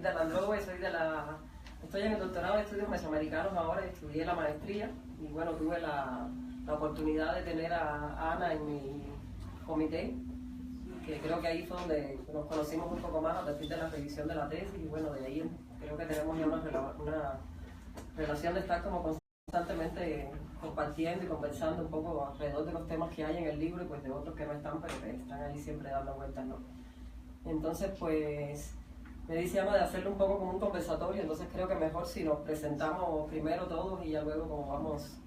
de la Androbe, estoy en el doctorado de estudios mesoamericanos ahora, estudié la maestría y bueno, tuve la oportunidad de tener a Ana en mi comité, que creo que ahí fue donde nos conocimos un poco más a partir de la revisión de la tesis y bueno, de ahí creo que tenemos ya una relación de estar como constantemente compartiendo y conversando un poco alrededor de los temas que hay en el libro y pues de otros que no están, pero que están ahí siempre dando vueltas, ¿no? Entonces pues me dice Ana de hacerlo un poco como un conversatorio, entonces creo que mejor si nos presentamos primero todos y ya luego como vamos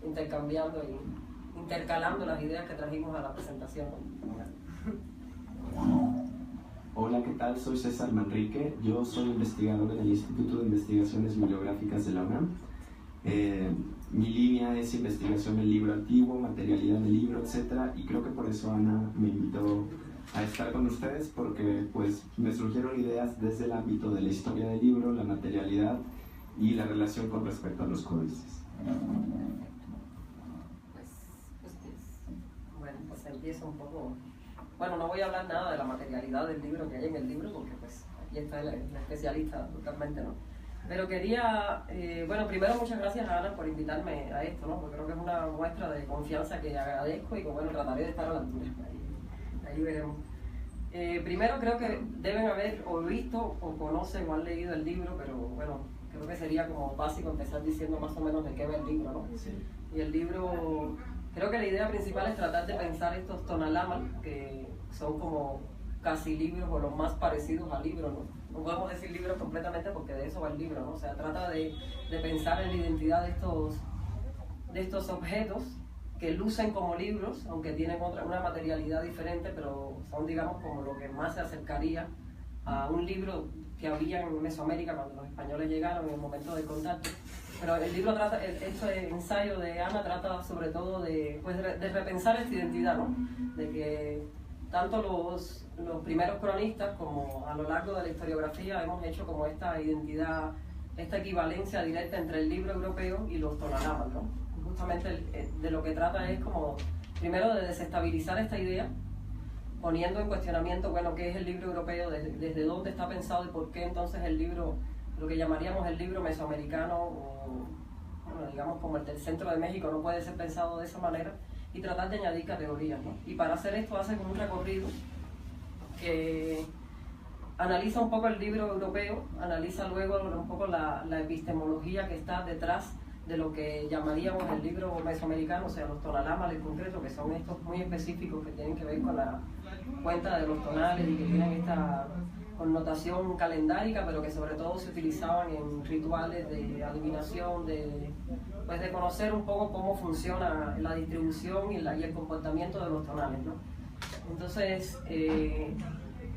intercambiando y intercalando las ideas que trajimos a la presentación, ¿no? Hola, ¿qué tal? Soy César Manrique, yo soy investigador en el Instituto de Investigaciones Bibliográficas de la UNAM. Mi línea es investigación del libro antiguo, materialidad del libro, etc. Y creo que por eso Ana me invitó a estar con ustedes, porque pues me surgieron ideas desde el ámbito de la historia del libro, la materialidad y la relación con respecto a los códices. Bueno, pues empiezo un poco. Bueno, no voy a hablar nada de la materialidad del libro que hay en el libro, porque pues aquí está el especialista totalmente, ¿no? Pero quería, bueno, primero muchas gracias a Ana por invitarme a esto, ¿no? Porque creo que es una muestra de confianza que agradezco y que bueno, trataré de estar a la altura. Ahí veremos. Primero creo que deben haber o visto o conocen o han leído el libro, pero bueno, creo que sería como básico empezar diciendo más o menos de qué va el libro, ¿no? Sí. Y el libro, creo que la idea principal es tratar de pensar estos tonalamas, que son como casi libros o los más parecidos a libros, ¿no? No podemos decir libros completamente porque de eso va el libro, ¿no? O sea, trata de pensar en la identidad de estos objetos que lucen como libros, aunque tienen una materialidad diferente, pero son, digamos, como lo que más se acercaría a un libro que había en Mesoamérica cuando los españoles llegaron en el momento del contacto. Pero el libro trata, este ensayo de Ana trata sobre todo de repensar esta identidad, ¿no? De que tanto los primeros cronistas como a lo largo de la historiografía hemos hecho como esta identidad, esta equivalencia directa entre el libro europeo y los tonalamas, ¿no? Justamente de lo que trata es como, primero, de desestabilizar esta idea, poniendo en cuestionamiento, bueno, qué es el libro europeo, desde dónde está pensado y por qué entonces el libro, lo que llamaríamos el libro mesoamericano, o bueno, digamos como el del centro de México, no puede ser pensado de esa manera, y tratar de añadir categorías, ¿no? Y para hacer esto hace como un recorrido que analiza un poco el libro europeo, analiza luego un poco la epistemología que está detrás de lo que llamaríamos el libro mesoamericano, o sea, los tonalamas en concreto, que son estos muy específicos que tienen que ver con la cuenta de los tonales y que tienen esta connotación calendárica, pero que sobre todo se utilizaban en rituales de adivinación, de conocer un poco cómo funciona la distribución y el comportamiento de los tonales, ¿no? Entonces,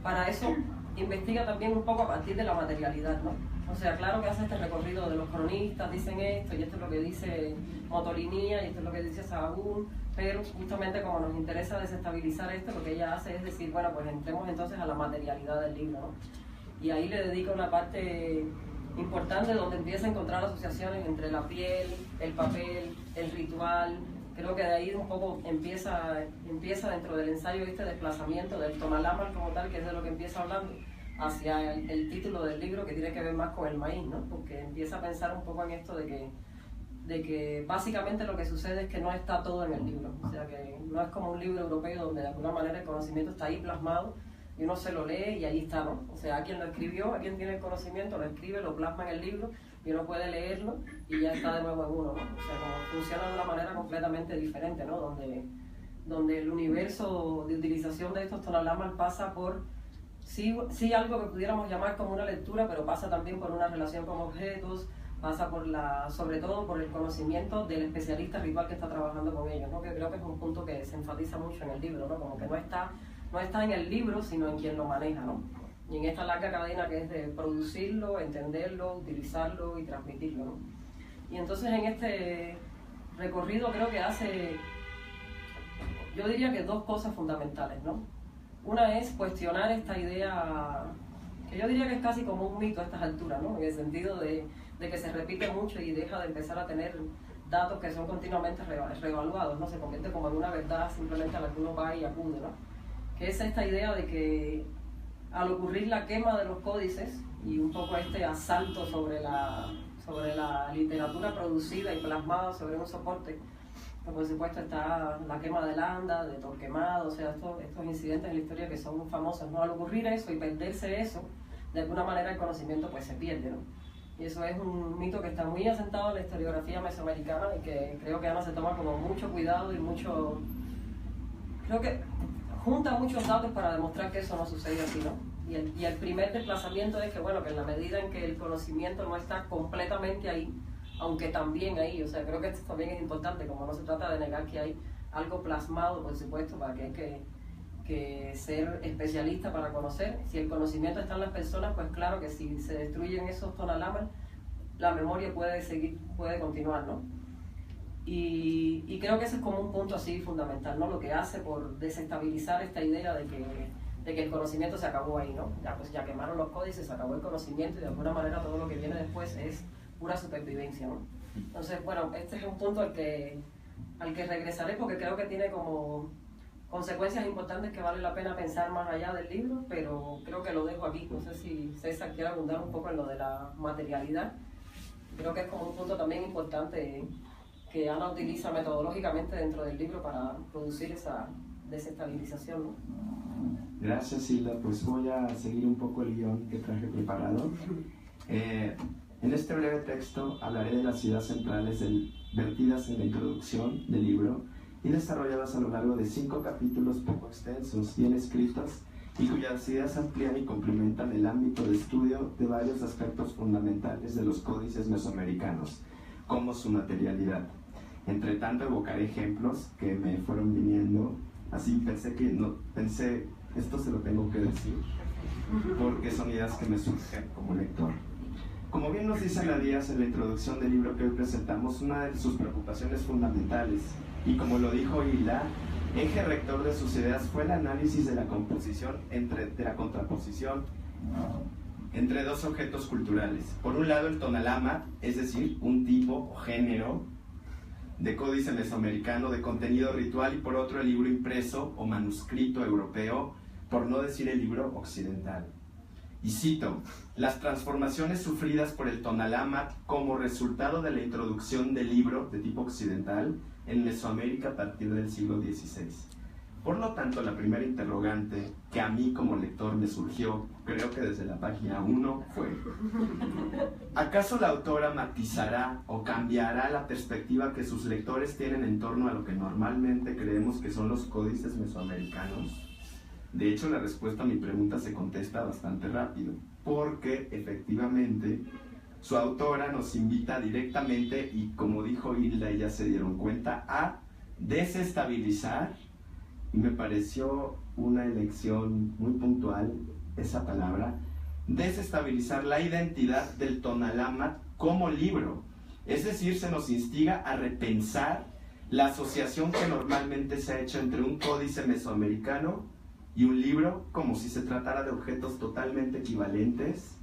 para eso investiga también un poco a partir de la materialidad, ¿no? O sea, claro que hace este recorrido de los cronistas, dicen esto, y esto es lo que dice Motolinía, y esto es lo que dice Sahagún, pero justamente como nos interesa desestabilizar esto, lo que ella hace es decir, bueno, pues entremos entonces a la materialidad del libro, ¿no? Y ahí le dedica una parte importante donde empieza a encontrar asociaciones entre la piel, el papel, el ritual. Creo que de ahí un poco empieza dentro del ensayo este desplazamiento del tonalama como tal, que es de lo que empieza hablando, hacia el título del libro, que tiene que ver más con el maíz, ¿no? Porque empieza a pensar un poco en esto de que básicamente lo que sucede es que no está todo en el libro, o sea que no es como un libro europeo donde de alguna manera el conocimiento está ahí plasmado y uno se lo lee y ahí está, ¿no? O sea, alguien lo escribió, alguien tiene el conocimiento, lo escribe, lo plasma en el libro y uno puede leerlo y ya está de nuevo en uno, ¿no? O sea, como funciona de una manera completamente diferente, ¿no? Donde el universo de utilización de estos tonalamas pasa por sí algo que pudiéramos llamar como una lectura, pero pasa también por una relación con objetos, pasa sobre todo por el conocimiento del especialista ritual que está trabajando con ellos, ¿no? Que creo que es un punto que se enfatiza mucho en el libro, ¿no? Como que no está en el libro, sino en quien lo maneja, ¿no? Y en esta larga cadena que es de producirlo, entenderlo, utilizarlo y transmitirlo, ¿no? Y entonces en este recorrido creo que hace, yo diría que dos cosas fundamentales, ¿no? Una es cuestionar esta idea, que yo diría que es casi como un mito a estas alturas, ¿no? En el sentido de que se repite mucho y deja de empezar a tener datos que son continuamente reevaluados, ¿no? Se convierte como en una verdad simplemente a la que uno va y acude, ¿no? Que es esta idea de que al ocurrir la quema de los códices y un poco este asalto sobre la literatura producida y plasmada sobre un soporte, pues por supuesto está la quema de Landa, de Torquemada, o sea, estos incidentes en la historia que son famosos, ¿no? Al ocurrir eso y perderse eso, de alguna manera el conocimiento pues se pierde, ¿no? Y eso es un mito que está muy asentado en la historiografía mesoamericana y que creo que Ana se toma como mucho cuidado y creo que junta muchos datos para demostrar que eso no sucede así, ¿no? Y el primer desplazamiento es que, bueno, que en la medida en que el conocimiento no está completamente ahí, aunque también ahí, o sea, creo que esto también es importante, como no se trata de negar que hay algo plasmado, por supuesto, para que hay que ser especialista para conocer. Si el conocimiento está en las personas, pues claro que si se destruyen esos tonalamas, la memoria puede continuar, ¿no? Y creo que ese es como un punto así fundamental, ¿no? Lo que hace por desestabilizar esta idea de que el conocimiento se acabó ahí, ¿no? Ya quemaron los códices, se acabó el conocimiento y de alguna manera todo lo que viene después es pura supervivencia, ¿no? Entonces, bueno, este es un punto al que regresaré porque creo que tiene como consecuencias importantes que vale la pena pensar más allá del libro, pero creo que lo dejo aquí. No sé si César quiere abundar un poco en lo de la materialidad. Creo que es como un punto también importante que Ana utiliza metodológicamente dentro del libro para producir esa desestabilización, ¿no? Gracias, Hilda. Pues voy a seguir un poco el guión que traje preparado. En este breve texto hablaré de las ideas centrales vertidas en la introducción del libro y desarrolladas a lo largo de 5 capítulos poco extensos, bien escritos, y cuyas ideas amplían y complementan el ámbito de estudio de varios aspectos fundamentales de los códices mesoamericanos, como su materialidad. Entre tanto, evocaré ejemplos que me fueron viniendo, así pensé, esto se lo tengo que decir, porque son ideas que me surgen como lector. Como bien nos dice Ana Díaz en la introducción del libro que hoy presentamos, una de sus preocupaciones fundamentales, y como lo dijo Hilda, eje rector de sus ideas fue el análisis de la contraposición entre dos objetos culturales. Por un lado, el tonalama, es decir, un tipo o género de códice mesoamericano de contenido ritual, y por otro, el libro impreso o manuscrito europeo, por no decir el libro occidental. Y cito: las transformaciones sufridas por el tonalama como resultado de la introducción del libro de tipo occidental en Mesoamérica a partir del siglo XVI. Por lo tanto, la primera interrogante que a mí como lector me surgió, creo que desde la página 1, fue: ¿acaso la autora matizará o cambiará la perspectiva que sus lectores tienen en torno a lo que normalmente creemos que son los códices mesoamericanos? De hecho, la respuesta a mi pregunta se contesta bastante rápido, porque efectivamente su autora nos invita directamente, y como dijo Hilda y ya se dieron cuenta, a desestabilizar, y me pareció una elección muy puntual esa palabra, desestabilizar la identidad del tonalama como libro. Es decir, se nos instiga a repensar la asociación que normalmente se ha hecho entre un códice mesoamericano y un libro, como si se tratara de objetos totalmente equivalentes,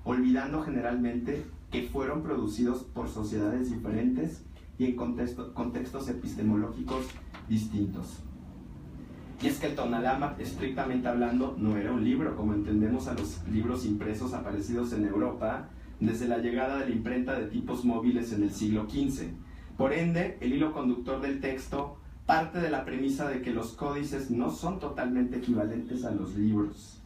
olvidando generalmente que fueron producidos por sociedades diferentes y en contextos epistemológicos distintos. Y es que el tonalama, estrictamente hablando, no era un libro, como entendemos a los libros impresos aparecidos en Europa desde la llegada de la imprenta de tipos móviles en el siglo XV. Por ende, el hilo conductor del texto parte de la premisa de que los códices no son totalmente equivalentes a los libros,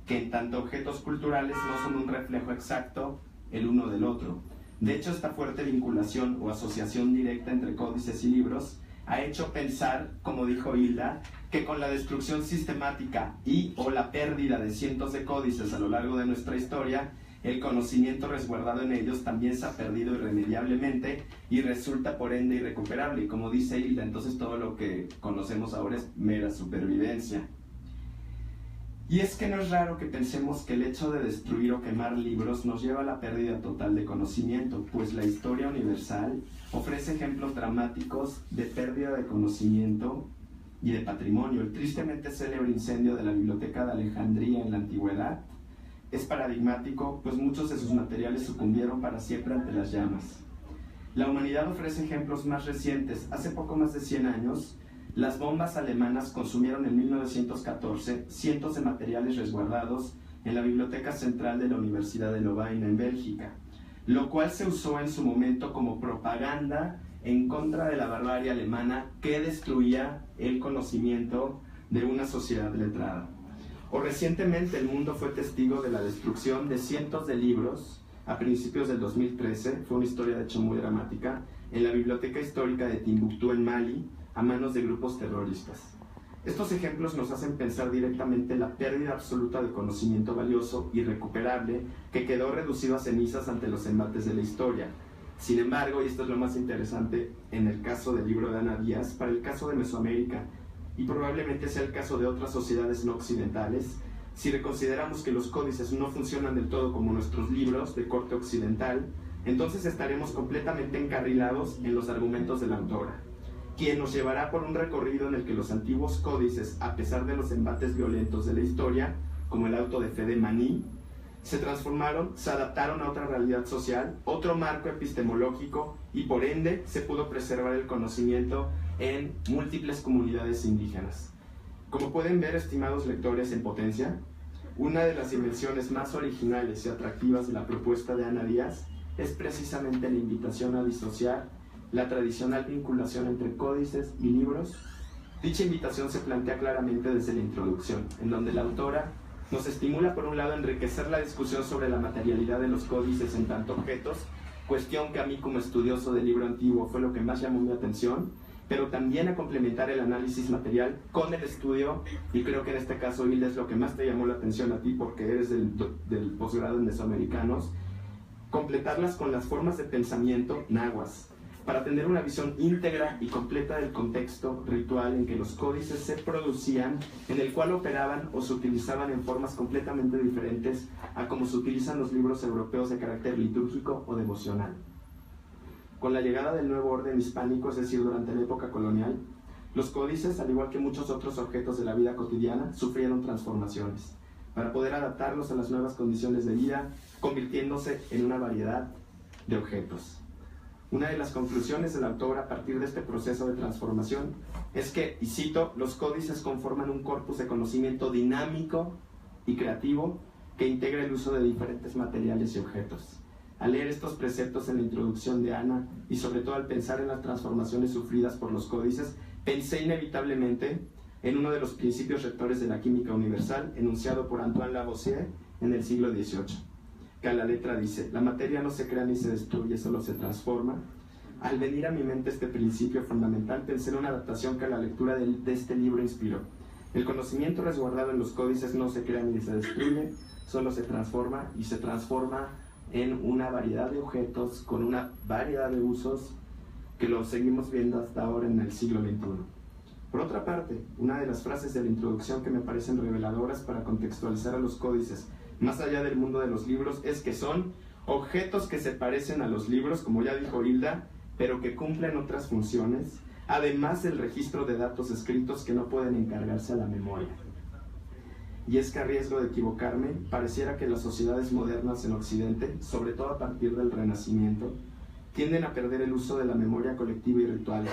que en tanto objetos culturales no son un reflejo exacto el uno del otro. De hecho, esta fuerte vinculación o asociación directa entre códices y libros ha hecho pensar, como dijo Hilda, que con la destrucción sistemática o la pérdida de cientos de códices a lo largo de nuestra historia, el conocimiento resguardado en ellos también se ha perdido irremediablemente y resulta por ende irrecuperable. Y como dice Hilda, entonces todo lo que conocemos ahora es mera supervivencia. Y es que no es raro que pensemos que el hecho de destruir o quemar libros nos lleva a la pérdida total de conocimiento, pues la historia universal ofrece ejemplos dramáticos de pérdida de conocimiento y de patrimonio. El tristemente célebre incendio de la Biblioteca de Alejandría en la Antigüedad es paradigmático, pues muchos de sus materiales sucumbieron para siempre ante las llamas. La humanidad ofrece ejemplos más recientes. Hace poco más de 100 años, Las bombas alemanas consumieron en 1914 cientos de materiales resguardados en la Biblioteca Central de la Universidad de Lovaina en Bélgica, lo cual se usó en su momento como propaganda en contra de la barbarie alemana que destruía el conocimiento de una sociedad letrada. O recientemente el mundo fue testigo de la destrucción de cientos de libros a principios del 2013, fue una historia de hecho muy dramática, en la Biblioteca Histórica de Timbuktu en Mali, a manos de grupos terroristas. Estos ejemplos nos hacen pensar directamente en la pérdida absoluta de conocimiento valioso y recuperable que quedó reducido a cenizas ante los embates de la historia. Sin embargo, y esto es lo más interesante en el caso del libro de Ana Díaz, para el caso de Mesoamérica, y probablemente sea el caso de otras sociedades no occidentales, si reconsideramos que los códices no funcionan del todo como nuestros libros de corte occidental, entonces estaremos completamente encarrilados en los argumentos de la autora, quien nos llevará por un recorrido en el que los antiguos códices, a pesar de los embates violentos de la historia, como el auto de fe de Maní, se transformaron, se adaptaron a otra realidad social, otro marco epistemológico, y por ende se pudo preservar el conocimiento en múltiples comunidades indígenas. Como pueden ver, estimados lectores en potencia, una de las dimensiones más originales y atractivas de la propuesta de Ana Díaz es precisamente la invitación a disociar la tradicional vinculación entre códices y libros. Dicha invitación se plantea claramente desde la introducción, en donde la autora nos estimula por un lado a enriquecer la discusión sobre la materialidad de los códices en tanto objetos, cuestión que a mí como estudioso del libro antiguo fue lo que más llamó mi atención, pero también a complementar el análisis material con el estudio, y creo que en este caso, Hilda, es lo que más te llamó la atención a ti porque eres del posgrado en mesoamericanos, completarlas con las formas de pensamiento nahuas, para tener una visión íntegra y completa del contexto ritual en que los códices se producían, en el cual operaban o se utilizaban en formas completamente diferentes a como se utilizan los libros europeos de carácter litúrgico o devocional. Con la llegada del nuevo orden hispánico, es decir, durante la época colonial, los códices, al igual que muchos otros objetos de la vida cotidiana, sufrieron transformaciones para poder adaptarlos a las nuevas condiciones de vida, convirtiéndose en una variedad de objetos. Una de las conclusiones del autor a partir de este proceso de transformación es que, y cito, los códices conforman un corpus de conocimiento dinámico y creativo que integra el uso de diferentes materiales y objetos. Al leer estos preceptos en la introducción de Ana, y sobre todo al pensar en las transformaciones sufridas por los códices, pensé inevitablemente en uno de los principios rectores de la química universal, enunciado por Antoine Lavoisier en el siglo XVIII, que a la letra dice: la materia no se crea ni se destruye, solo se transforma. Al venir a mi mente este principio fundamental, pensé en una adaptación que la lectura de este libro inspiró. El conocimiento resguardado en los códices no se crea ni se destruye, solo se transforma, y se transforma en una variedad de objetos, con una variedad de usos que lo seguimos viendo hasta ahora en el siglo XXI. Por otra parte, una de las frases de la introducción que me parecen reveladoras para contextualizar a los códices más allá del mundo de los libros es que son objetos que se parecen a los libros, como ya dijo Hilda, pero que cumplen otras funciones, además del registro de datos escritos que no pueden encargarse a la memoria. Y es que, a riesgo de equivocarme, pareciera que las sociedades modernas en Occidente, sobre todo a partir del Renacimiento, tienden a perder el uso de la memoria colectiva y ritual,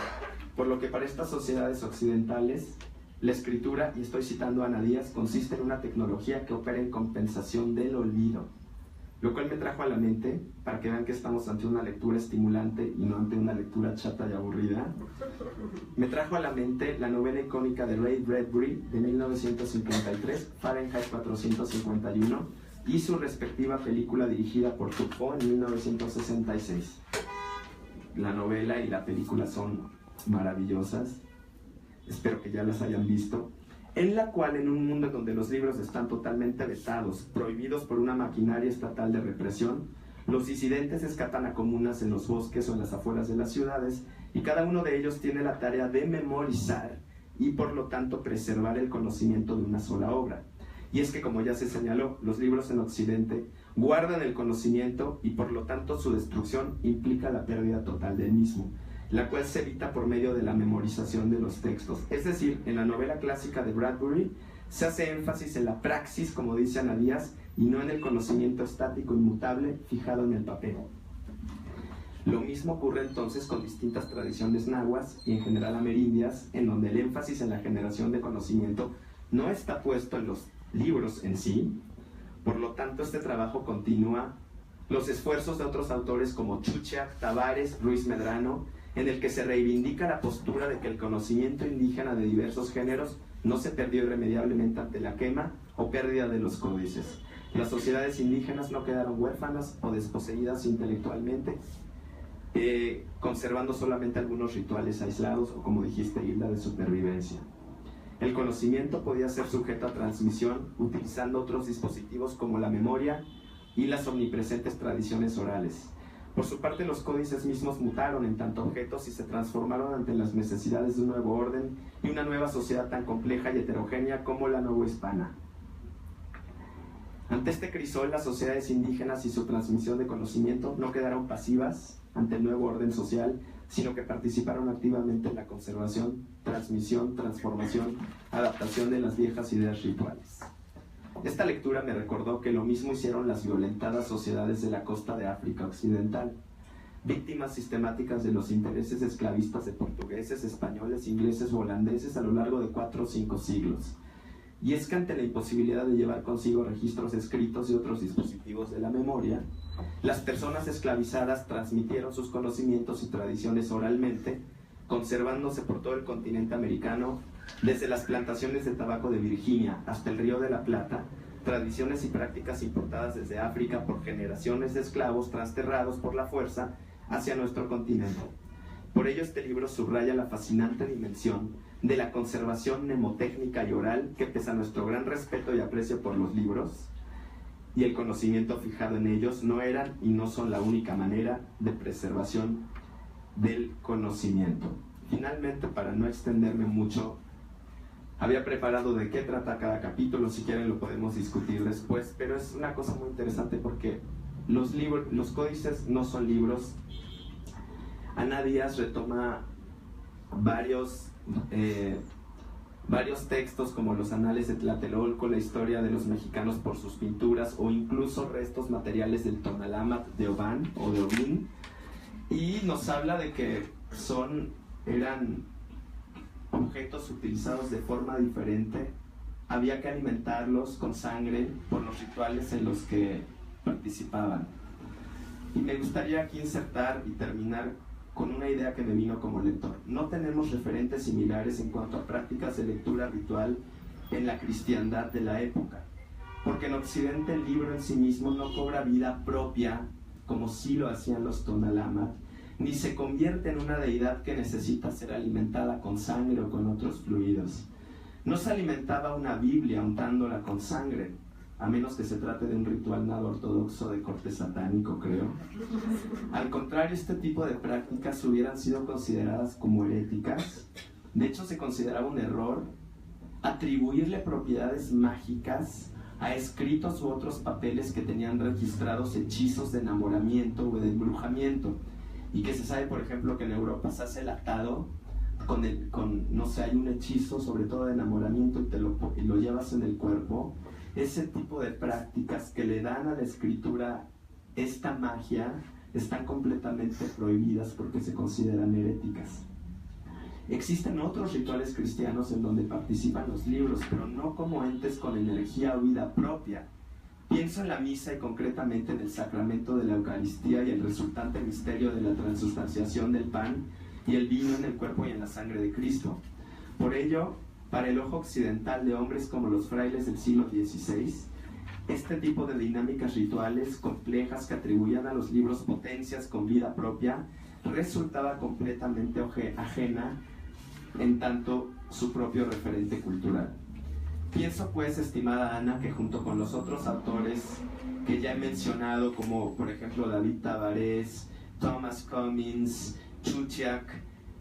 por lo que para estas sociedades occidentales, la escritura, y estoy citando a Ana Díaz, consiste en una tecnología que opera en compensación del olvido, lo cual me trajo a la mente, para que vean que estamos ante una lectura estimulante y no ante una lectura chata y aburrida, me trajo a la mente la novela icónica de Ray Bradbury de 1953, Fahrenheit 451, y su respectiva película dirigida por Truffaut en 1966. La novela y la película son maravillosas, espero que ya las hayan visto, en la cual, en un mundo donde los libros están totalmente vetados, prohibidos por una maquinaria estatal de represión, los disidentes escapan a comunas en los bosques o en las afueras de las ciudades, y cada uno de ellos tiene la tarea de memorizar y por lo tanto preservar el conocimiento de una sola obra. Y es que, como ya se señaló, los libros en Occidente guardan el conocimiento y por lo tanto su destrucción implica la pérdida total del mismo, la cual se evita por medio de la memorización de los textos. Es decir, en la novela clásica de Bradbury se hace énfasis en la praxis, como dice Ana Díaz, y no en el conocimiento estático inmutable fijado en el papel. Lo mismo ocurre entonces con distintas tradiciones nahuas y en general amerindias, en donde el énfasis en la generación de conocimiento no está puesto en los libros en sí. Por lo tanto, este trabajo continúa los esfuerzos de otros autores como Chuchiak, Tavares, Ruiz Medrano, en el que se reivindica la postura de que el conocimiento indígena de diversos géneros no se perdió irremediablemente ante la quema o pérdida de los códices. Las sociedades indígenas no quedaron huérfanas o desposeídas intelectualmente, conservando solamente algunos rituales aislados o, como dijiste, Hilda, de supervivencia. El conocimiento podía ser sujeto a transmisión utilizando otros dispositivos como la memoria y las omnipresentes tradiciones orales. Por su parte, los códices mismos mutaron en tanto objetos y se transformaron ante las necesidades de un nuevo orden y una nueva sociedad tan compleja y heterogénea como la novohispana. Ante este crisol, las sociedades indígenas y su transmisión de conocimiento no quedaron pasivas ante el nuevo orden social, sino que participaron activamente en la conservación, transmisión, transformación, adaptación de las viejas ideas rituales. Esta lectura me recordó que lo mismo hicieron las violentadas sociedades de la costa de África Occidental, víctimas sistemáticas de los intereses esclavistas de portugueses, españoles, ingleses o holandeses a lo largo de 4 o 5 siglos. Y es que ante la imposibilidad de llevar consigo registros escritos y otros dispositivos de la memoria, las personas esclavizadas transmitieron sus conocimientos y tradiciones oralmente, conservándose por todo el continente americano, desde las plantaciones de tabaco de Virginia hasta el Río de la Plata, tradiciones y prácticas importadas desde África por generaciones de esclavos trasterrados por la fuerza hacia nuestro continente. Por ello, este libro subraya la fascinante dimensión de la conservación mnemotécnica y oral que, pese a nuestro gran respeto y aprecio por los libros y el conocimiento fijado en ellos, no eran y no son la única manera de preservación del conocimiento. Finalmente, para no extenderme mucho, había preparado de qué trata cada capítulo, si quieren lo podemos discutir después, pero es una cosa muy interesante porque los códices no son libros. Ana Díaz retoma varios textos como los Anales de Tlatelolco, la historia de los mexicanos por sus pinturas o incluso restos materiales del Tonalámatl de Obán o de Obín, y nos habla de que eran objetos utilizados de forma diferente, había que alimentarlos con sangre por los rituales en los que participaban. Y me gustaría aquí insertar y terminar con una idea que me vino como lector. No tenemos referentes similares en cuanto a prácticas de lectura ritual en la cristiandad de la época, porque en Occidente el libro en sí mismo no cobra vida propia como sí lo hacían los Tonalámatl, ni se convierte en una deidad que necesita ser alimentada con sangre o con otros fluidos. No se alimentaba una Biblia untándola con sangre, a menos que se trate de un ritual nada ortodoxo de corte satánico, creo. Al contrario, este tipo de prácticas hubieran sido consideradas como heréticas. De hecho, se consideraba un error atribuirle propiedades mágicas a escritos u otros papeles que tenían registrados hechizos de enamoramiento o de embrujamiento. Y que se sabe, por ejemplo, que en Europa se hace el atado no sé, hay un hechizo, sobre todo de enamoramiento, y lo llevas en el cuerpo. Ese tipo de prácticas que le dan a la escritura esta magia están completamente prohibidas porque se consideran heréticas. Existen otros rituales cristianos en donde participan los libros, pero no como entes con energía o vida propia. Pienso en la misa y concretamente en el sacramento de la Eucaristía y el resultante misterio de la transustanciación del pan y el vino en el cuerpo y en la sangre de Cristo. Por ello, para el ojo occidental de hombres como los frailes del siglo XVI, este tipo de dinámicas rituales complejas que atribuían a los libros potencias con vida propia resultaba completamente ajena en tanto su propio referente cultural. Pienso pues, estimada Ana, que junto con los otros autores que ya he mencionado, como por ejemplo David Tavares, Thomas Cummins, Chuchiak,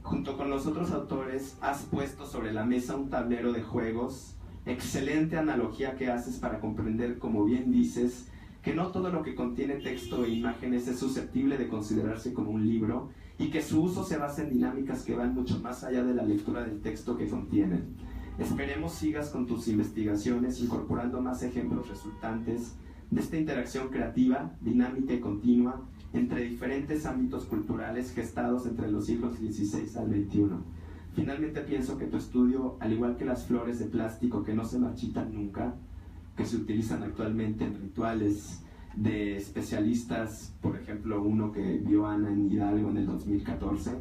junto con los otros autores has puesto sobre la mesa un tablero de juegos. Excelente analogía que haces para comprender, como bien dices, que no todo lo que contiene texto e imágenes es susceptible de considerarse como un libro y que su uso se basa en dinámicas que van mucho más allá de la lectura del texto que contienen. Esperemos sigas con tus investigaciones incorporando más ejemplos resultantes de esta interacción creativa, dinámica y continua entre diferentes ámbitos culturales gestados entre los siglos XVI al XXI. Finalmente pienso que tu estudio, al igual que las flores de plástico que no se marchitan nunca, que se utilizan actualmente en rituales de especialistas, por ejemplo uno que vio Ana en Hidalgo en el 2014,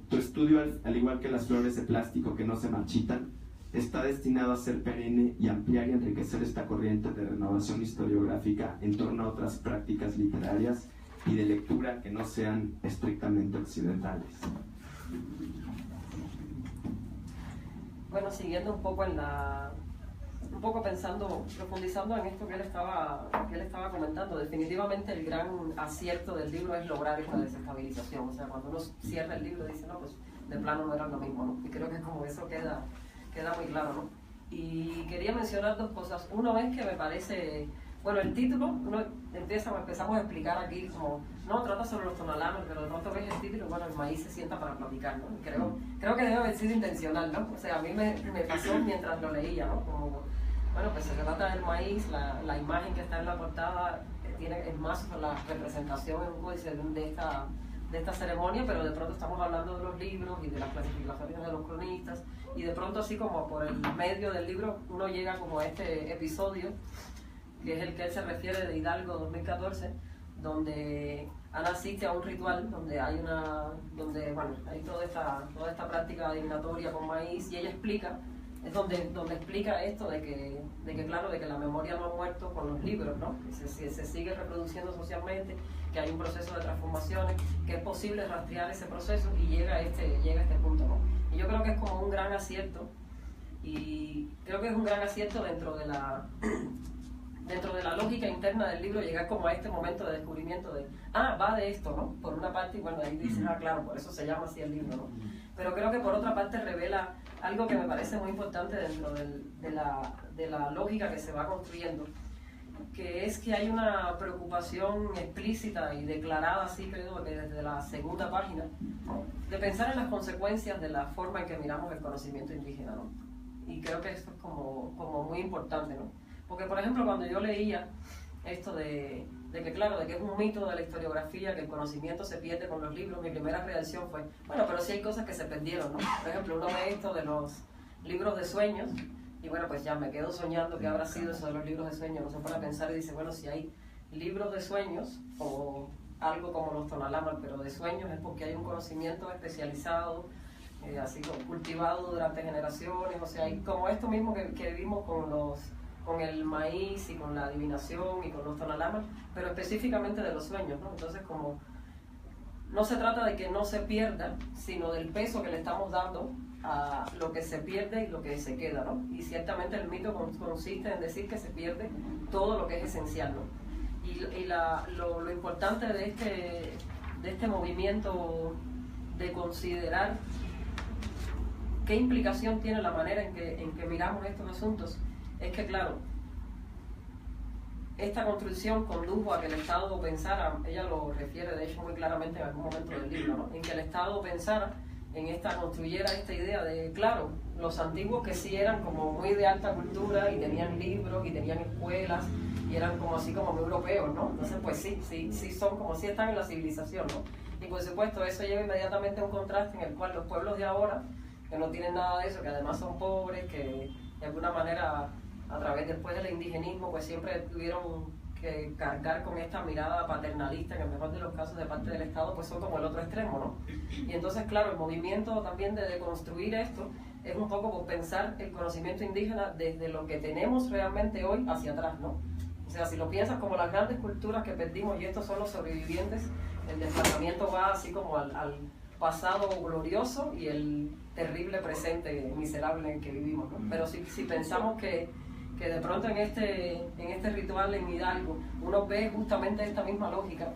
tu estudio, al igual que las flores de plástico que no se marchitan, está destinado a ser perenne y ampliar y enriquecer esta corriente de renovación historiográfica en torno a otras prácticas literarias y de lectura que no sean estrictamente occidentales. Bueno, siguiendo un poco pensando, profundizando en esto que él estaba comentando, definitivamente el gran acierto del libro es lograr esta desestabilización. O sea, cuando uno cierra el libro dice, no, pues de plano no era lo mismo, ¿no? Y creo que como eso queda muy claro, ¿no? Y quería mencionar dos cosas. Uno es que me parece, bueno, el título, empezamos a explicar aquí como, no, trata sobre los tonalanos, pero de pronto ves el título, bueno, el maíz se sienta para platicar, ¿no? Y creo que debe haber sido intencional, ¿no? O sea, a mí me pasó mientras lo leía, ¿no? Como, bueno, pues se trata del maíz, la imagen que está en la portada es más la representación en un códice de esta ceremonia, pero de pronto estamos hablando de los libros y de las clasificaciones de los cronistas, y de pronto así como por el medio del libro uno llega como a este episodio, que es el que él se refiere de Hidalgo 2014, donde Ana asiste a un ritual donde hay toda esta práctica divinatoria con maíz, y ella explica, es donde explica esto de que la memoria no ha muerto con los libros, ¿no? Que se sigue reproduciendo socialmente, que hay un proceso de transformaciones, que es posible rastrear ese proceso, y llega a este punto, ¿no? Y yo creo que es como un gran acierto, y creo que es un gran acierto dentro de la lógica interna del libro, llegar como a este momento de descubrimiento de, va de esto, ¿no? Por una parte, y bueno, ahí dices, claro, por eso se llama así el libro, ¿no? Pero creo que por otra parte revela algo que me parece muy importante dentro de la lógica que se va construyendo, que es que hay una preocupación explícita y declarada, así creo que desde la segunda página, ¿no? De pensar en las consecuencias de la forma en que miramos el conocimiento indígena, ¿no? Y creo que esto es como muy importante, ¿no? Porque, por ejemplo, cuando yo leía esto de que es un mito de la historiografía, que el conocimiento se pierde con los libros, mi primera reacción fue, bueno, pero sí hay cosas que se perdieron, ¿no? Por ejemplo, uno ve esto de los libros de sueños, y bueno, pues ya me quedo soñando qué habrá sido eso de los libros de sueños. Uno se pone a pensar y dice, bueno, si hay libros de sueños, o algo como los tonalamas, pero de sueños, es porque hay un conocimiento especializado, así cultivado durante generaciones. O sea, hay como esto mismo que vimos con el maíz y con la adivinación y con los tonalamas, pero específicamente de los sueños, ¿no? Entonces, como no se trata de que no se pierda, sino del peso que le estamos dando a lo que se pierde y lo que se queda, ¿no? Y ciertamente el mito consiste en decir que se pierde todo lo que es esencial, ¿no? Y lo importante de este movimiento de considerar qué implicación tiene la manera en que miramos estos asuntos, es que, claro, esta construcción condujo a que el Estado pensara, ella lo refiere de hecho muy claramente en algún momento del libro, ¿no? En que el Estado pensara construyera esta idea de, claro, los antiguos que sí eran como muy de alta cultura y tenían libros y tenían escuelas y eran como así como muy europeos, ¿no? Entonces pues sí son como si están en la civilización, ¿no? Y por supuesto eso lleva inmediatamente a un contraste en el cual los pueblos de ahora, que no tienen nada de eso, que además son pobres, que de alguna manera a través después del indigenismo pues siempre tuvieron que cargar con esta mirada paternalista, que en el mejor de los casos de parte del Estado pues son como el otro extremo, ¿no? Y entonces claro, el movimiento también de deconstruir esto es un poco por pensar el conocimiento indígena desde lo que tenemos realmente hoy hacia atrás, ¿no? O sea, si lo piensas como las grandes culturas que perdimos y estos son los sobrevivientes, el desplazamiento va así como al pasado glorioso y el terrible presente miserable en el que vivimos, ¿no? Pero si pensamos que de pronto en este ritual en Hidalgo uno ve justamente esta misma lógica,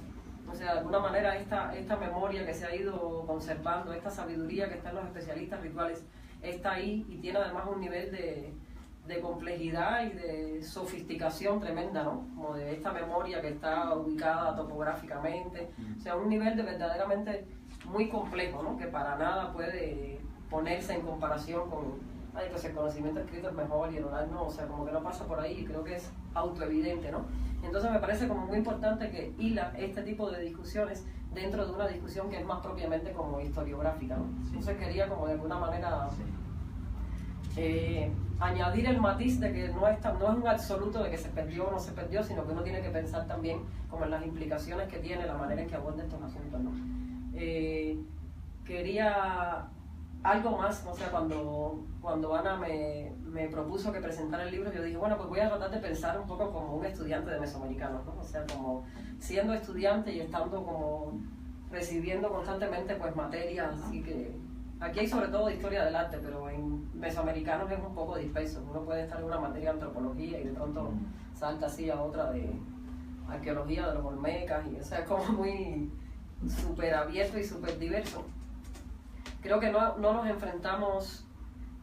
o sea, de alguna manera esta memoria que se ha ido conservando, esta sabiduría que está en los especialistas rituales, está ahí y tiene además un nivel de complejidad y de sofisticación tremenda, ¿no? Como de esta memoria que está ubicada topográficamente, o sea, un nivel de verdaderamente muy complejo, ¿no? Que para nada puede ponerse en comparación con ay, pues el conocimiento escrito es mejor y el oral no, o sea, como que no pasa por ahí, y creo que es autoevidente, ¿no? Entonces me parece como muy importante que hila este tipo de discusiones dentro de una discusión que es más propiamente como historiográfica, ¿no? Entonces quería como de alguna manera añadir el matiz de que no es un absoluto de que se perdió o no se perdió, sino que uno tiene que pensar también como en las implicaciones que tiene la manera en que aborda estos asuntos, ¿no? Quería algo más, o sea, cuando Ana me propuso que presentara el libro, yo dije, bueno, pues voy a tratar de pensar un poco como un estudiante de mesoamericanos, ¿no? O sea, como siendo estudiante y estando como recibiendo constantemente pues materias, así que aquí hay sobre todo historia del arte, pero en mesoamericanos es un poco disperso. Uno puede estar en una materia de antropología y de pronto salta así a otra de arqueología de los olmecas, y o sea, es como muy súper abierto y súper diverso. Creo que no nos enfrentamos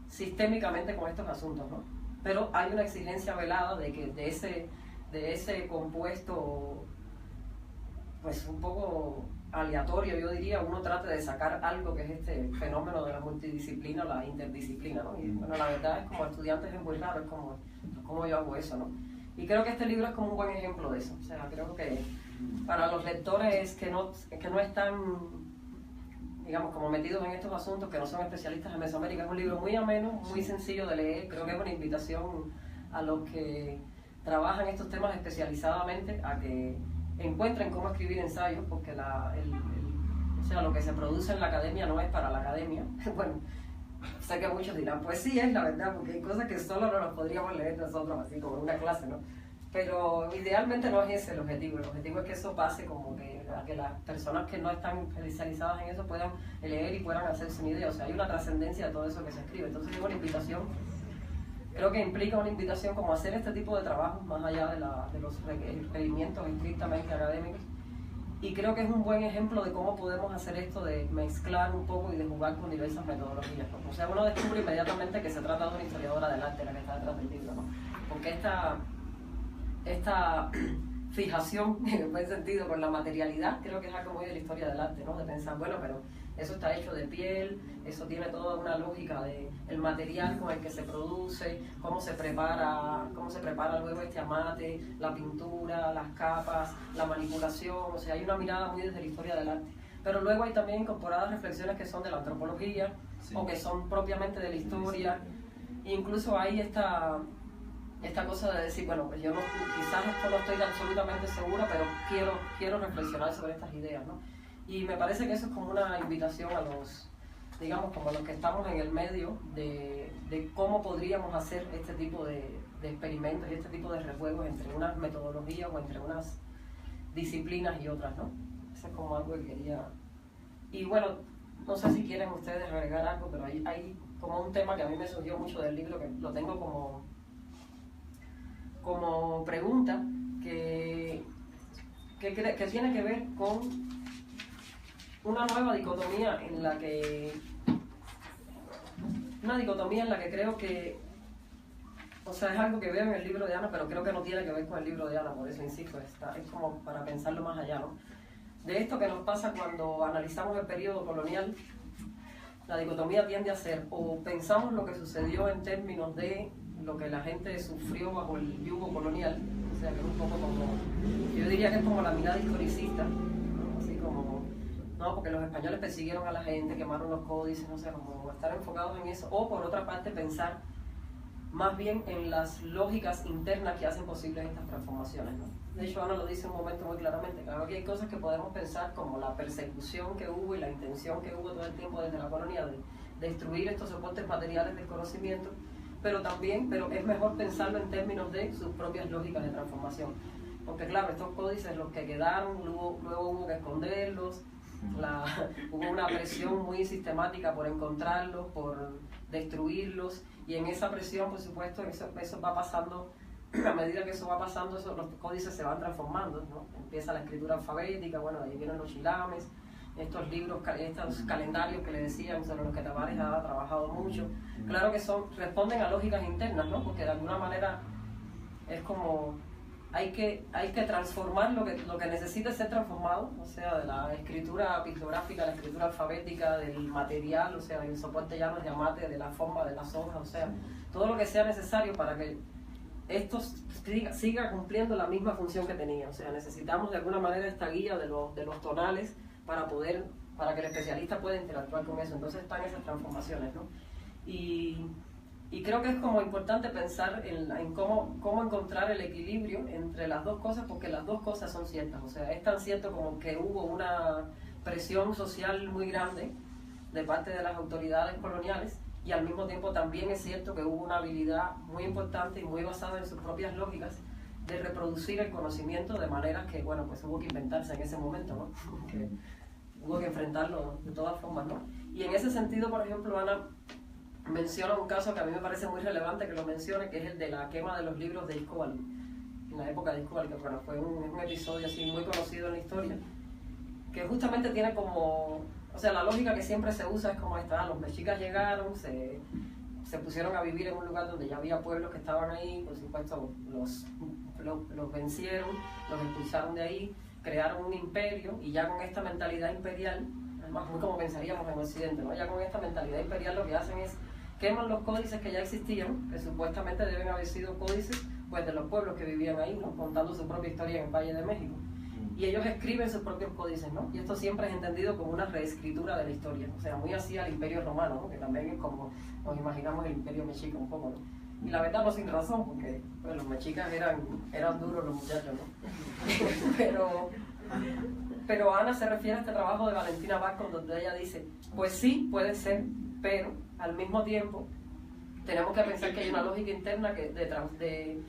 sistémicamente con estos asuntos, ¿no? Pero hay una exigencia velada de que de ese compuesto, pues un poco aleatorio, yo diría, uno trate de sacar algo que es este fenómeno de la multidisciplina o la interdisciplina, ¿no? Y bueno, la verdad es como estudiantes es muy raro, es como yo hago eso, ¿no? Y creo que este libro es como un buen ejemplo de eso. O sea, creo que para los lectores que no están, digamos, como metidos en estos asuntos, que no son especialistas en Mesoamérica, es un libro muy ameno, muy sencillo de leer. Creo que es una invitación a los que trabajan estos temas especializadamente a que encuentren cómo escribir ensayos, porque o sea, lo que se produce en la academia no es para la academia. Bueno, sé que muchos dirán, pues sí es la verdad, porque hay cosas que solo no las podríamos leer nosotros, así como en una clase, ¿no? Pero idealmente no es ese el objetivo es que eso pase como que a que las personas que no están especializadas en eso puedan leer y puedan hacerse una idea. O sea, hay una trascendencia de todo eso que se escribe. Entonces es una invitación, creo que implica una invitación como hacer este tipo de trabajos más allá de los requerimientos estrictamente académicos. Y creo que es un buen ejemplo de cómo podemos hacer esto de mezclar un poco y de jugar con diversas metodologías, ¿no? O sea, uno descubre inmediatamente que se trata de una historiadora del arte la que está detrás del libro, ¿no? Porque esta fijación, en buen sentido, con la materialidad, creo que es algo muy de la historia del arte, ¿no? De pensar, bueno, pero eso está hecho de piel, eso tiene toda una lógica de el material con el que se produce, cómo se prepara luego este amate, la pintura, las capas, la manipulación. O sea, hay una mirada muy desde la historia del arte. Pero luego hay también incorporadas reflexiones que son de la antropología, sí, o que son propiamente de la historia. Incluso hay esta cosa de decir, bueno, pues yo no, quizás esto no estoy absolutamente segura, pero quiero reflexionar sobre estas ideas, ¿no? Y me parece que eso es como una invitación a los, digamos, como los que estamos en el medio de cómo podríamos hacer este tipo de experimentos y este tipo de rejuegos entre unas metodologías o entre unas disciplinas y otras, ¿no? Eso es como algo que quería. Y bueno, no sé si quieren ustedes agregar algo, pero hay como un tema que a mí me surgió mucho del libro, que lo tengo como pregunta, que tiene que ver con una nueva dicotomía en la que creo que, o sea, es algo que veo en el libro de Ana, pero creo que no tiene que ver con el libro de Ana, por eso insisto, es como para pensarlo más allá, ¿no? De esto que nos pasa cuando analizamos el periodo colonial, la dicotomía tiende a ser, o pensamos lo que sucedió en términos de lo que la gente sufrió bajo el yugo colonial, o sea, que es un poco como, yo diría que es como la mirada historicista, ¿no? Así como, no, porque los españoles persiguieron a la gente, quemaron los códices, no sé, como estar enfocados en eso, o por otra parte pensar más bien en las lógicas internas que hacen posibles estas transformaciones, ¿no? De hecho, Ana lo dice en un momento muy claramente. Claro que hay cosas que podemos pensar como la persecución que hubo y la intención que hubo todo el tiempo desde la colonia de destruir estos soportes materiales del conocimiento, pero es mejor pensarlo en términos de sus propias lógicas de transformación. Porque claro, estos códices, los que quedaron, luego hubo que esconderlos, hubo una presión muy sistemática por encontrarlos, por destruirlos, y en esa presión, por supuesto, eso va pasando. A medida que eso va pasando, los códices se van transformando, ¿no? Empieza la escritura alfabética, bueno, de ahí vienen los chilames, estos libros, estos calendarios que le decían, sobre los que Tavares ha trabajado mucho. Claro que responden a lógicas internas, ¿no? Porque de alguna manera es como hay que transformar lo que necesita ser transformado, o sea, de la escritura pictográfica, la escritura alfabética, del material, o sea, del soporte llano de amate, de la forma de las hojas, o sea, todo lo que sea necesario para que esto siga cumpliendo la misma función que tenía. O sea, necesitamos de alguna manera esta guía de los tonales para que el especialista pueda interactuar con eso. Entonces están esas transformaciones, ¿no? Y creo que es como importante pensar en cómo encontrar el equilibrio entre las dos cosas, porque las dos cosas son ciertas. O sea, es tan cierto como que hubo una presión social muy grande de parte de las autoridades coloniales, y al mismo tiempo también es cierto que hubo una habilidad muy importante y muy basada en sus propias lógicas de reproducir el conocimiento de maneras que, bueno, pues hubo que inventarse en ese momento, ¿no? Que hubo que enfrentarlo de todas formas, ¿no? Y en ese sentido, por ejemplo, Ana menciona un caso que a mí me parece muy relevante que lo mencione, que es el de la quema de los libros de Escóbal, en la época de Escóbal, que bueno, fue un episodio así muy conocido en la historia, que justamente tiene como, o sea, la lógica que siempre se usa es como esta: los mexicas llegaron, se pusieron a vivir en un lugar donde ya había pueblos que estaban ahí, por supuesto los vencieron, los expulsaron de ahí, crearon un imperio, y ya con esta mentalidad imperial, además muy como pensaríamos en Occidente, ¿no? Ya con esta mentalidad imperial lo que hacen es queman los códices que ya existían, que supuestamente deben haber sido códices pues de los pueblos que vivían ahí, ¿no? Contando su propia historia en el Valle de México. Y ellos escriben sus propios códices, ¿no? Y esto siempre es entendido como una reescritura de la historia, o sea, muy así al Imperio Romano, ¿no? Que también es como nos imaginamos el Imperio Mexica un poco, ¿no? Y la verdad no sin razón, porque pues, los mexicas eran duros los muchachos, ¿no? Pero Ana se refiere a este trabajo de Valentina Bacon, donde ella dice, pues sí, puede ser, pero al mismo tiempo tenemos que pensar que hay una lógica interna de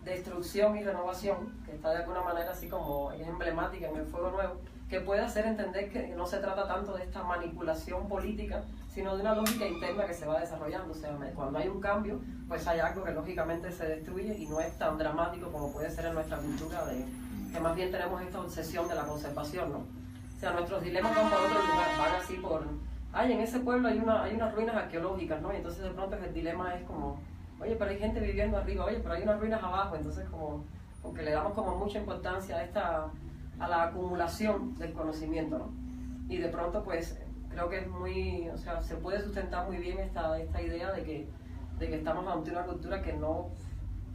destrucción y renovación, que está de alguna manera así como es emblemática en el Fuego Nuevo, que puede hacer entender que no se trata tanto de esta manipulación política, sino de una lógica interna que se va desarrollando. O sea, cuando hay un cambio, pues hay algo que lógicamente se destruye y no es tan dramático como puede ser en nuestra cultura, que más bien tenemos esta obsesión de la conservación, ¿no? O sea, nuestros dilemas van por otro lugar, van así por, en ese pueblo hay unas ruinas arqueológicas, ¿no? Y entonces de pronto el dilema es como, oye, pero hay gente viviendo arriba, oye, pero hay unas ruinas abajo. Entonces como porque le damos como mucha importancia a la acumulación del conocimiento, ¿no? Y de pronto pues creo que es muy, o sea, se puede sustentar muy bien esta idea de que estamos ante una cultura que no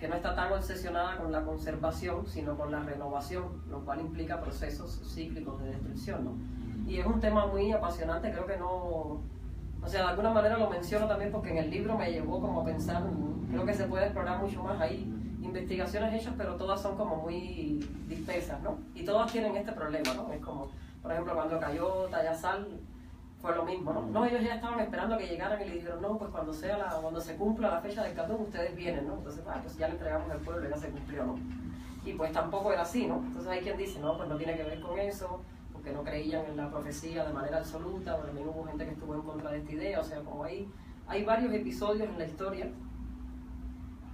está tan obsesionada con la conservación, sino con la renovación, lo cual implica procesos cíclicos de destrucción, ¿no? Y es un tema muy apasionante, creo que no, o sea, de alguna manera lo menciono también porque en el libro me llevó como a pensar, creo que se puede explorar mucho más ahí, investigaciones hechas, pero todas son como muy dispersas, ¿no? Y todas tienen este problema, ¿no? Es como, por ejemplo, cuando cayó Tayasal, fue lo mismo, ¿no? No, ellos ya estaban esperando a que llegaran y le dijeron, no, pues cuando se cumpla la fecha del Catún, ustedes vienen, ¿no? Entonces, pues ya le entregamos al pueblo y ya se cumplió, ¿no? Y pues tampoco era así, ¿no? Entonces hay quien dice, no, pues no tiene que ver con eso, porque no creían en la profecía de manera absoluta, pero también hubo gente que estuvo en contra de esta idea. O sea, como hay varios episodios en la historia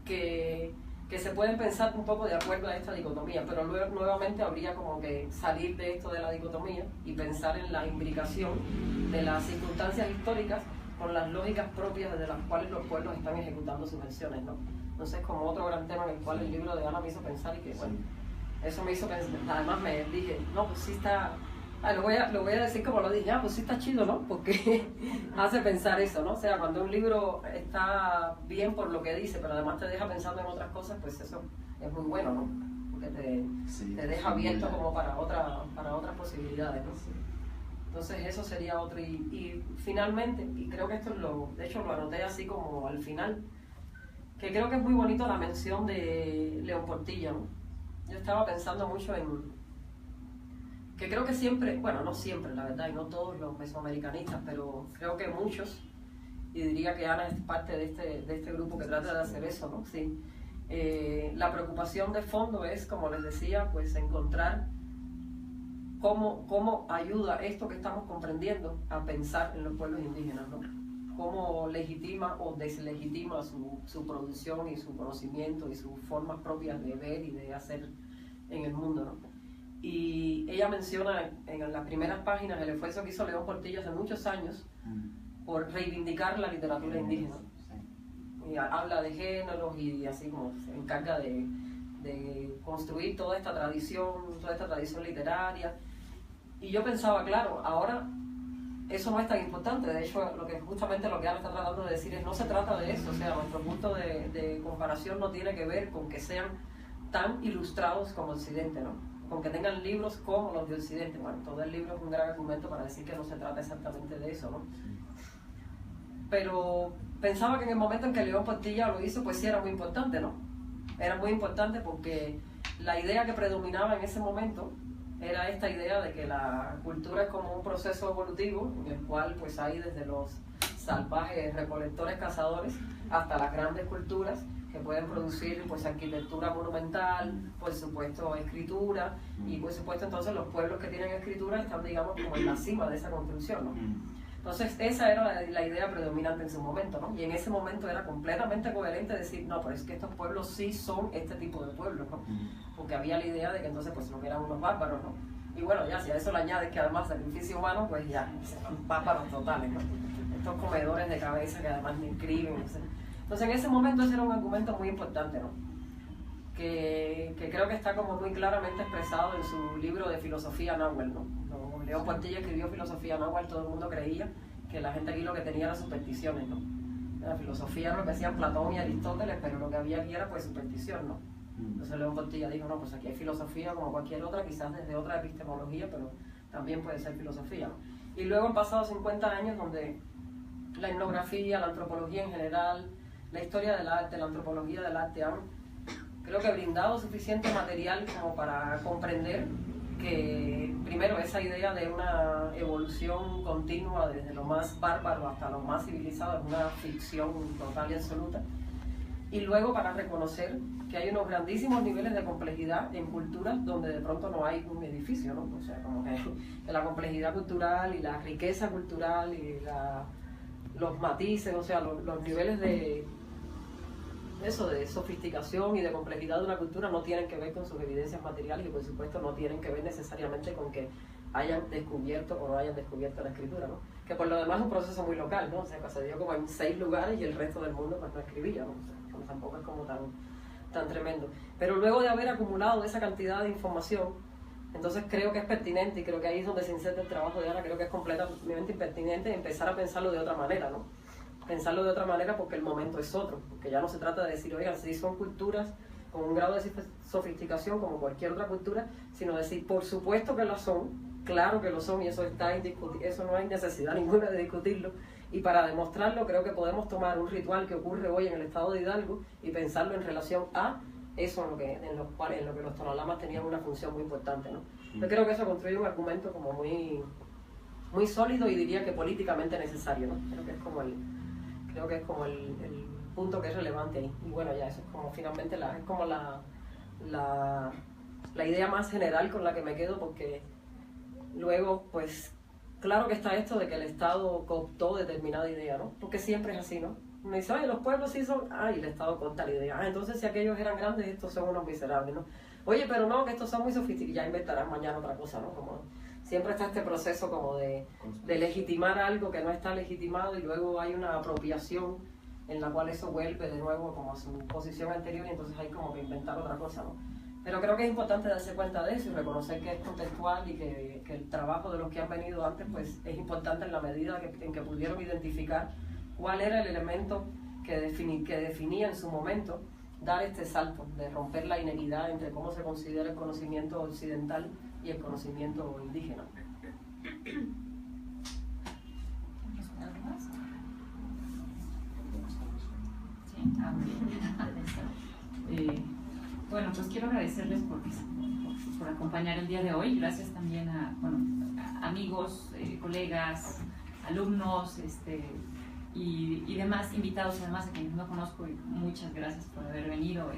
que se pueden pensar un poco de acuerdo a esta dicotomía, pero luego nuevamente habría como que salir de esto de la dicotomía y pensar en la imbricación de las circunstancias históricas con las lógicas propias desde las cuales los pueblos están ejecutando sus acciones, ¿no? Entonces, como otro gran tema en el cual el libro de Ana me hizo pensar, y que bueno, eso me hizo pensar, además me dije, no, pues sí está, lo voy a decir como lo dije, pues sí está chido, ¿no? Porque hace pensar eso, ¿no? O sea, cuando un libro está bien por lo que dice, pero además te deja pensando en otras cosas, pues eso es muy bueno, ¿no? Porque te deja abierto como para otras posibilidades, ¿no? Entonces eso sería otro. Y finalmente, y creo que esto de hecho lo anoté así como al final, que creo que es muy bonito la mención de León Portilla, ¿no? Yo estaba pensando mucho que creo que siempre, bueno, no siempre, la verdad, y no todos los mesoamericanistas, pero creo que muchos, y diría que Ana es parte de este grupo que trata de hacer eso, ¿no? Sí. La preocupación de fondo es, como les decía, pues encontrar cómo ayuda esto que estamos comprendiendo a pensar en los pueblos indígenas, ¿no? Cómo legitima o deslegitima su producción y su conocimiento y sus formas propias de ver y de hacer en el mundo, ¿no? Y ella menciona en las primeras páginas el esfuerzo que hizo León Portilla hace muchos años por reivindicar la literatura indígena. Y habla de géneros y así como se encarga de de construir toda esta tradición literaria. Y yo pensaba, claro, ahora eso no es tan importante. De hecho, justamente lo que Ana está tratando de decir es, no se trata de eso. O sea, nuestro punto de comparación no tiene que ver con que sean tan ilustrados como Occidente, ¿no? Con que tengan libros como los de Occidente. Bueno, todo el libro es un gran argumento para decir que no se trata exactamente de eso, ¿no? Pero pensaba que en el momento en que León Portilla lo hizo, pues sí era muy importante, ¿no? Era muy importante porque la idea que predominaba en ese momento era esta idea de que la cultura es como un proceso evolutivo en el cual pues hay desde los salvajes recolectores cazadores hasta las grandes culturas que pueden producir pues arquitectura monumental, por supuesto escritura, y por supuesto entonces los pueblos que tienen escritura están, digamos, como en la cima de esa construcción, ¿no? Entonces esa era la idea predominante en su momento, ¿no? Y en ese momento era completamente coherente decir, no, pero es que estos pueblos sí son este tipo de pueblos, ¿no? Porque había la idea de que entonces pues no eran unos bárbaros, ¿no? Y bueno, ya si a eso le añades que además sacrificio humano, pues ya, son bárbaros totales, ¿no? Estos comedores de cabeza que además ni escriben, no sé. Entonces en ese momento ese era un argumento muy importante, ¿no? Que creo que está como muy claramente expresado en su libro de filosofía náhuatl, ¿no? León Portilla escribió filosofía náhuatl, todo el mundo creía que la gente aquí lo que tenía era supersticiones, ¿no? La filosofía era lo que hacían Platón y Aristóteles, pero lo que había aquí era pues superstición, ¿no? Entonces León Portilla dijo, no, pues aquí hay filosofía como cualquier otra, quizás desde otra epistemología, pero también puede ser filosofía, ¿no? Y luego han pasado 50 años donde la etnografía, la antropología en general, la historia del arte, la antropología del arte han, creo que brindado suficiente material como para comprender que primero esa idea de una evolución continua desde lo más bárbaro hasta lo más civilizado es una ficción total y absoluta, y luego para reconocer que hay unos grandísimos niveles de complejidad en culturas donde de pronto no hay un edificio, ¿no? O sea, como que la complejidad cultural y la riqueza cultural y los matices, o sea, los niveles de sofisticación y de complejidad de una cultura no tienen que ver con sus evidencias materiales y por supuesto no tienen que ver necesariamente con que hayan descubierto o no hayan descubierto la escritura, ¿no? Que por lo demás es un proceso muy local, ¿no? O sea, que se dio como en 6 lugares y el resto del mundo pues no escribía, ¿no? O sea, como tampoco es como tan tremendo. Pero luego de haber acumulado esa cantidad de información, entonces creo que es pertinente, y creo que ahí es donde se inserta el trabajo de Ana, creo que es completamente impertinente empezar a pensarlo de otra manera, ¿no? Pensarlo de otra manera porque el momento es otro, porque ya no se trata de decir, oigan, si son culturas con un grado de sofisticación como cualquier otra cultura, sino decir, por supuesto que lo son, claro que lo son, y eso está indiscutible, eso no hay necesidad ninguna de discutirlo, y para demostrarlo creo que podemos tomar un ritual que ocurre hoy en el estado de Hidalgo y pensarlo en relación a eso en lo que los tonalamas tenían una función muy importante, ¿no? Yo creo que eso construye un argumento como muy sólido y diría que políticamente necesario, ¿no? Creo que es como el punto que es relevante ahí. Y bueno, ya eso es como finalmente la idea más general con la que me quedo, porque luego, pues, claro que está esto de que el Estado cooptó determinada idea, ¿no? Porque siempre es así, ¿no? Me dice, oye, los pueblos sí son... y el Estado coopta la idea. Entonces si aquellos eran grandes, estos son unos miserables, ¿no? Oye, pero no, que estos son muy sofisticados, ya inventarán mañana otra cosa, ¿no? Como siempre está este proceso como de legitimar algo que no está legitimado, y luego hay una apropiación en la cual eso vuelve de nuevo como a su posición anterior, y entonces hay como que inventar otra cosa, ¿no? Pero creo que es importante darse cuenta de eso y reconocer que es contextual y que el trabajo de los que han venido antes pues es importante en la medida en que pudieron identificar cuál era el elemento que definía en su momento dar este salto de romper la inequidad entre cómo se considera el conocimiento occidental y el conocimiento indígena. ¿Algo más? Sí, bueno, pues quiero agradecerles por acompañar el día de hoy. Gracias también a amigos, colegas, alumnos y demás invitados, además a quienes no conozco, y muchas gracias por haber venido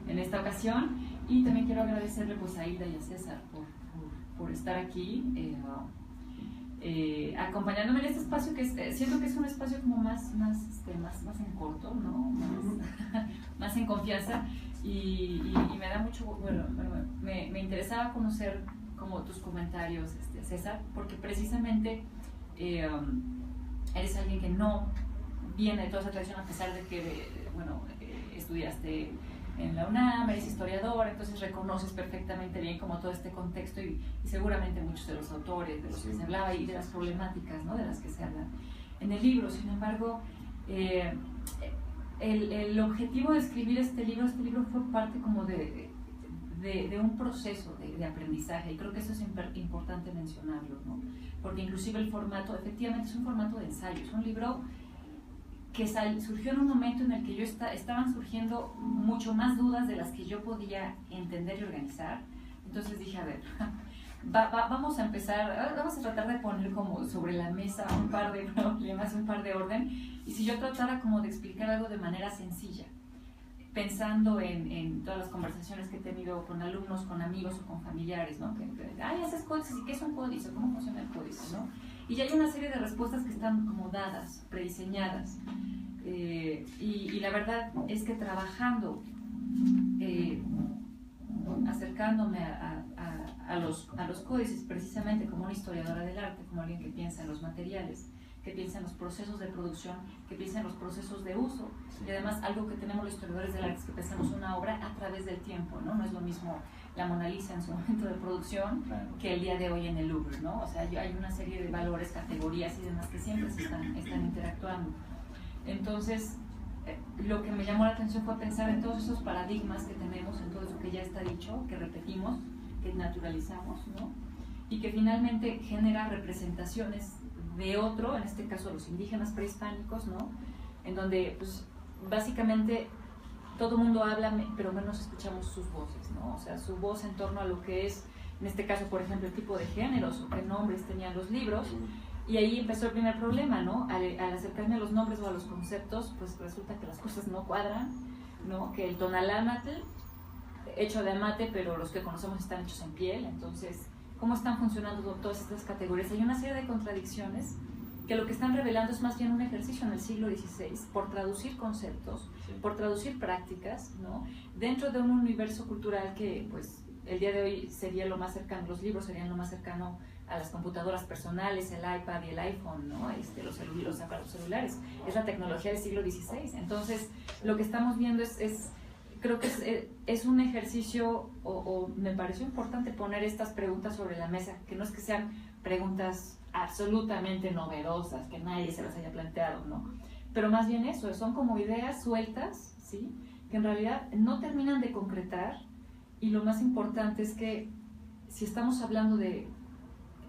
en esta ocasión. Y también quiero agradecerle pues a Hilda y a César por estar aquí acompañándome en este espacio que siento que es un espacio como más en corto, ¿no? Más en confianza, y me da mucho, me interesaba conocer como tus comentarios, César, porque precisamente eres alguien que no viene de toda esa tradición, a pesar de que estudiaste en la UNAM, eres historiador, entonces reconoces perfectamente bien como todo este contexto y seguramente muchos de los autores de los que se hablaba y de las problemáticas, ¿no?, de las que se hablan en el libro. Sin embargo, el objetivo de escribir este libro fue parte como de un proceso de aprendizaje, y creo que eso es importante mencionarlo, ¿no? Porque inclusive el formato, efectivamente, es un formato de ensayo, es un libro que surgió en un momento en el que estaban surgiendo mucho más dudas de las que yo podía entender y organizar. Entonces dije, a ver, vamos a tratar de poner como sobre la mesa un par de problemas, un par de orden, y si yo tratara como de explicar algo de manera sencilla, pensando en todas las conversaciones que he tenido con alumnos, con amigos o con familiares, ¿no? Haces códices, ¿y qué es un códice? ¿Cómo funciona el códice? ¿No? Y ya hay una serie de respuestas que están como dadas, prediseñadas. Y la verdad es que trabajando, acercándome a los códices, precisamente como una historiadora del arte, como alguien que piensa en los materiales, que piensa en los procesos de producción, que piensa en los procesos de uso, y además algo que tenemos los historiadores del arte es que pensamos una obra a través del tiempo, ¿no? No es lo mismo la Mona Lisa en su momento de producción que el día de hoy en el Louvre, ¿no? O sea, hay una serie de valores, categorías y demás que siempre están interactuando. Entonces, lo que me llamó la atención fue pensar en todos esos paradigmas que tenemos, en todo eso que ya está dicho, que repetimos, que naturalizamos, ¿no? Y que finalmente genera representaciones de otro, en este caso los indígenas prehispánicos, ¿no? En donde, pues, básicamente todo el mundo habla, pero menos escuchamos sus voces, ¿no? O sea, su voz en torno a lo que es, en este caso, por ejemplo, el tipo de géneros o qué nombres tenían los libros. Y ahí empezó el primer problema, ¿no? Al acercarme a los nombres o a los conceptos, pues resulta que las cosas no cuadran, ¿no? Que el tonalámatl, hecho de amate, pero los que conocemos están hechos en piel. Entonces, ¿cómo están funcionando todas estas categorías? Hay una serie de contradicciones que lo que están revelando es más bien un ejercicio en el siglo XVI por traducir conceptos, por traducir prácticas, ¿no? Dentro de un universo cultural que, pues, el día de hoy sería lo más cercano, los libros serían lo más cercano a las computadoras personales, el iPad y el iPhone, ¿no? Los aparatos celulares. Es la tecnología del siglo XVI. Entonces, lo que estamos viendo creo que es un ejercicio, o me pareció importante poner estas preguntas sobre la mesa, que no es que sean preguntas absolutamente novedosas, que nadie se las haya planteado, ¿no? Pero más bien eso, son como ideas sueltas, ¿sí? Que en realidad no terminan de concretar, y lo más importante es que si estamos hablando de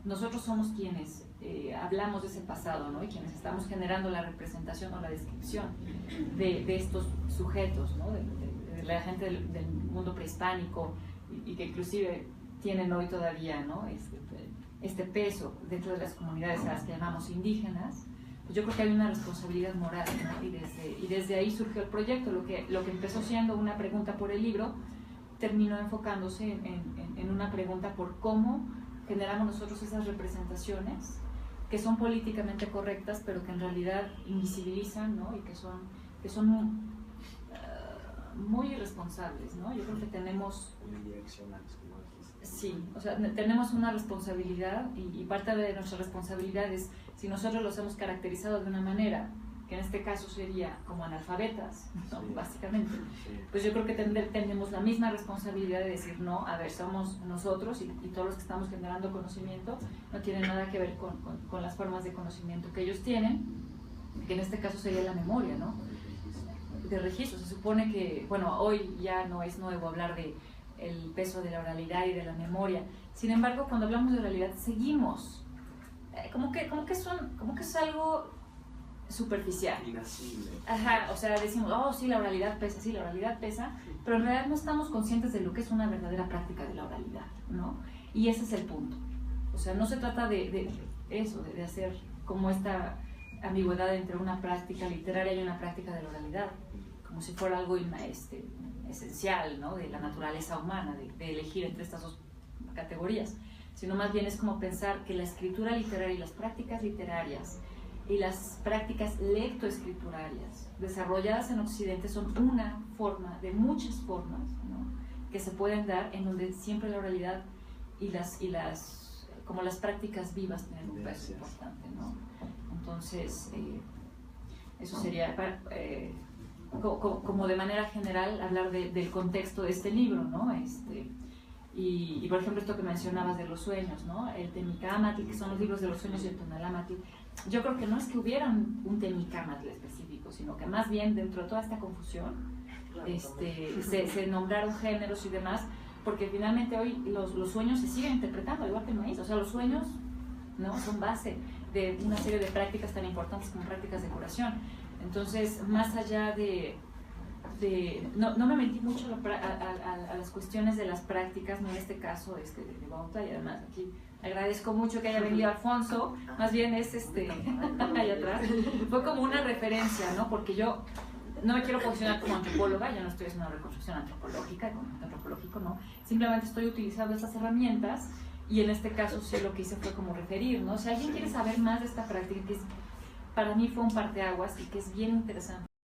nosotros somos quienes hablamos de ese pasado, ¿no? Y quienes estamos generando la representación o la descripción de estos sujetos, ¿no? De la gente del mundo prehispánico, y que inclusive tienen hoy todavía, ¿no? este peso dentro de las comunidades a las que llamamos indígenas. Pues yo creo que hay una responsabilidad moral, ¿no? Y desde ahí surgió el proyecto. Lo que empezó siendo una pregunta por el libro terminó enfocándose en una pregunta por cómo generamos nosotros esas representaciones que son políticamente correctas, pero que en realidad invisibilizan, ¿no? Y que son muy irresponsables, ¿no? Yo creo que tenemos... Sí, o sea, tenemos una responsabilidad, y parte de nuestra responsabilidad es, si nosotros los hemos caracterizado de una manera, que en este caso sería como analfabetas, ¿no? Sí, básicamente, sí. Pues yo creo que tenemos la misma responsabilidad de decir, no, a ver, somos nosotros y todos los que estamos generando conocimiento no tienen nada que ver con las formas de conocimiento que ellos tienen, que en este caso sería la memoria, ¿no? De registro. Se supone que, bueno, hoy ya no es nuevo hablar de el peso de la oralidad y de la memoria. Sin embargo, cuando hablamos de oralidad, seguimos como que es algo superficial. Inasible. Ajá, o sea, decimos, oh, sí, la oralidad pesa, pero en realidad no estamos conscientes de lo que es una verdadera práctica de la oralidad, ¿no? Y ese es el punto. O sea, no se trata de eso, de hacer como esta ambigüedad entre una práctica literaria y una práctica de la oralidad, como si fuera algo esencial, ¿no? De la naturaleza humana, de elegir entre estas dos categorías, sino más bien es como pensar que la escritura literaria y las prácticas literarias y las prácticas lectoescriturarias desarrolladas en Occidente son una forma de muchas formas, ¿no? Que se pueden dar en donde siempre la oralidad y como las prácticas vivas tienen un peso importante, ¿no? Entonces, eso sería como de manera general hablar del contexto de este libro, ¿no? Y por ejemplo esto que mencionabas de los sueños, ¿no? El Temikámatl, que son los libros de los sueños, y el Tonalámatl. Yo creo que no es que hubiera un Temikámatl específico, sino que más bien dentro de toda esta confusión se nombraron géneros y demás, porque finalmente hoy los sueños se siguen interpretando, igual que el maíz. O sea, los sueños, ¿no?, son base de una serie de prácticas tan importantes como prácticas de curación. Entonces, más allá no me metí mucho a las cuestiones de las prácticas, no en este caso de Bauta, y además aquí agradezco mucho que haya venido Alfonso, más bien es allá atrás, fue como una referencia, ¿no? Porque yo no me quiero posicionar como antropóloga, yo no estoy haciendo una reconstrucción antropológica, antropológico, no, simplemente estoy utilizando estas herramientas, y en este caso sí lo que hice fue como referir, ¿no? Si alguien quiere saber más de esta práctica, que para mí fue un parteaguas y que es bien interesante